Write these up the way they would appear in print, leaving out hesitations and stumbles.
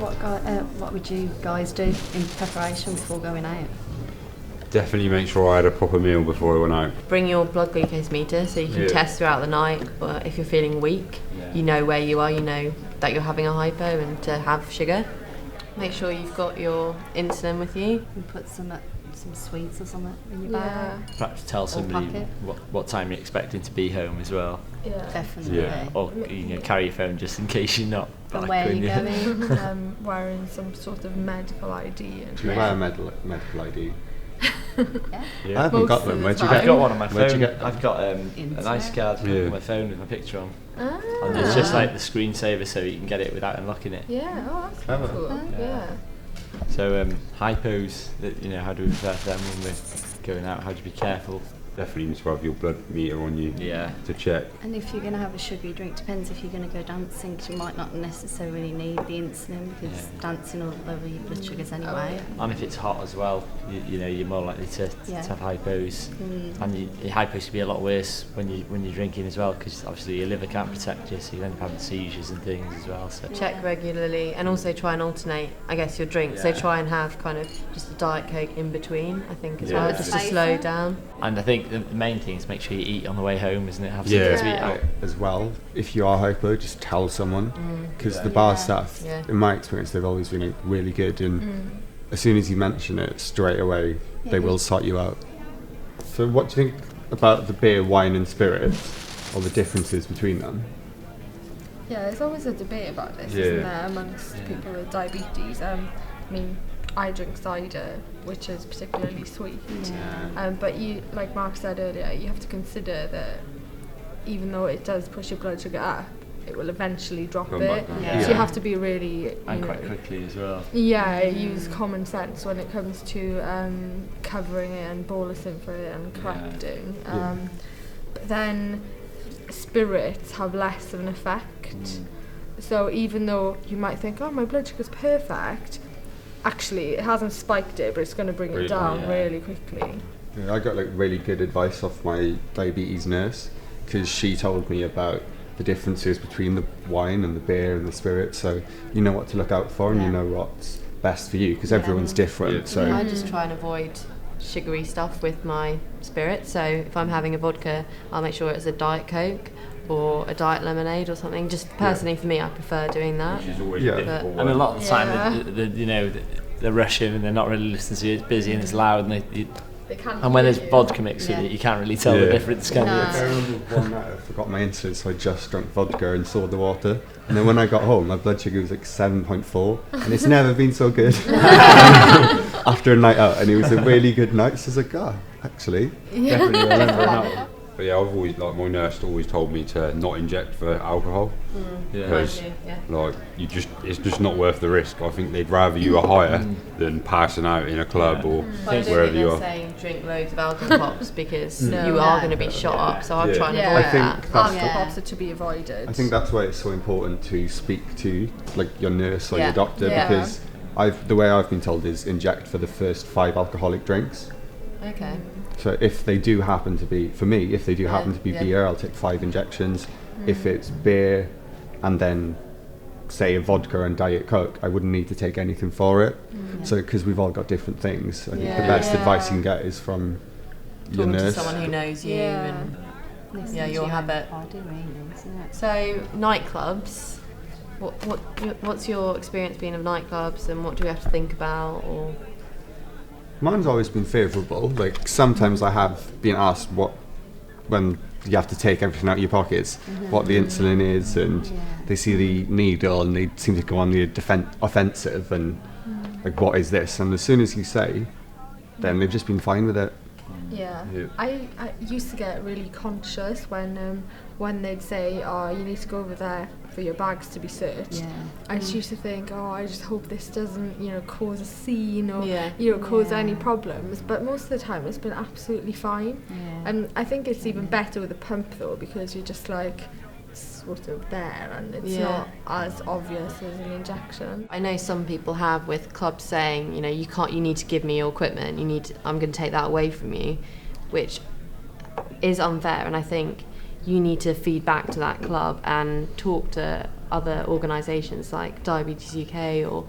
what would you guys do in preparation before going out? Definitely make sure I had a proper meal before I went out. Bring your blood glucose meter so you can test throughout the night, but if you're feeling weak, you know where you are, you know that you're having a hypo and to have sugar. Make sure you've got your insulin with you. And put some sweets or something in your bag. Perhaps tell somebody what time you're expecting to be home as well. Yeah, definitely. Or carry your phone just in case you're not. And where are you going? Wearing some sort of medical ID. Do you wear a medical ID? Yeah. I haven't got them. Where'd you get? I've got one on my Where'd phone. you get? I've got an ice card on my phone with my picture on. And it's just like the screensaver, so you can get it without unlocking it. Yeah, that's cool. Yeah. So hypos, how do we prepare for them when we're going out? How do you be careful? Definitely need to have your blood meter on you to check. And if you're going to have a sugary drink, depends if you're going to go dancing, because you might not necessarily need the insulin, because dancing will lower your blood sugars anyway. And if it's hot as well, you're more likely to have hypos. And your hypos can be a lot worse when you're drinking as well, because obviously your liver can't protect you, so you end up having seizures and things as well. So check regularly, and also try and alternate, I guess, your drinks. So try and have kind of just a Diet Coke in between, I think, as well, just to slow down. And I think the main thing is make sure you eat on the way home, isn't it? Have something to eat out. As well, if you are hypo, just tell someone, because the bar staff, in my experience, they've always been really good, and as soon as you mention it, straight away they will sort you out. So what do you think about the beer, wine and spirits, or the differences between them? Yeah, there's always a debate about this, isn't there, amongst people with diabetes. I drink cider, which is particularly sweet. But you, like Mark said earlier, you have to consider that even though it does push your blood sugar up, it will eventually drop it. So you have to be really... And quite quickly as well. Yeah, use common sense when it comes to covering it and bolusing for it and correcting. But then spirits have less of an effect. So even though you might think, oh, my blood sugar's perfect, actually, it hasn't spiked it, but it's going to bring it down really quickly. I got really good advice off my diabetes nurse, because she told me about the differences between the wine and the beer and the spirit, so you know what to look out for and you know what's best for you, because everyone's different. So I just try and avoid sugary stuff with my spirit. So if I'm having a vodka, I'll make sure it's a Diet Coke or a diet lemonade or something. Just personally for me, I prefer doing that. Which is always difficult. And a lot of the time, they're rushing and they're not really listening to you. It's busy and it's loud, and when there's vodka mixed with it, you can't really tell the difference, can you? I remember one night I forgot my insulin, so I just drank vodka and soda water, and then when I got home, my blood sugar was like 7.4, and it's never been so good. After a night out, and it was a really good night, so I was like, actually, definitely remember now. But I've always, my nurse always told me to not inject for alcohol, because it's just not worth the risk. I think they'd rather you are higher than passing out in a club or wherever you are. Saying drink loads of alcohol pops, because you are going to be shot up, so I'll try and avoid that. Alcohol pops are to be avoided. I think that's why it's so important to speak to your nurse or your doctor, because the way I've been told is inject for the first 5 alcoholic drinks. Okay. So if they do happen to be, for me, if they do happen to be beer, I'll take 5 injections. If it's beer and then, say, a vodka and Diet Coke, I wouldn't need to take anything for it. So because we've all got different things, I think the best advice you can get is from your nurse. To someone who knows you and your habit. So nightclubs, what's your experience been of nightclubs, and what do we have to think about? Or mine's always been favourable. Sometimes I have been asked when you have to take everything out of your pockets, what the insulin is, and they see the needle and they seem to go on the offensive and what is this? And as soon as you say, then they've just been fine with it. I used to get really conscious when they'd say, oh, you need to go over there for your bags to be searched. I just used to think, oh, I just hope this doesn't cause a scene or cause any problems, but most of the time it's been absolutely fine. And I think it's even better with a pump though, because you're just sort of there and it's not as obvious as an injection. I know some people have with clubs saying, you need to give me your equipment, I'm going to take that away from you, which is unfair, and I think you need to feed back to that club and talk to other organisations like Diabetes UK or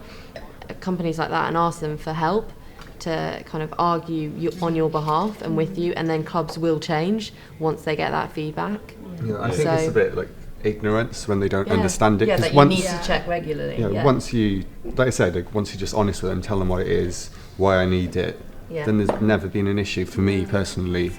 companies like that and ask them for help to kind of argue on your behalf and with you, and then clubs will change once they get that feedback. Yeah, I think it's a bit like ignorance when they don't understand it. Yeah, that you need to check regularly. Once you, like I said, like once you're just honest with them, tell them what it is, why I need it, then there's never been an issue for me personally.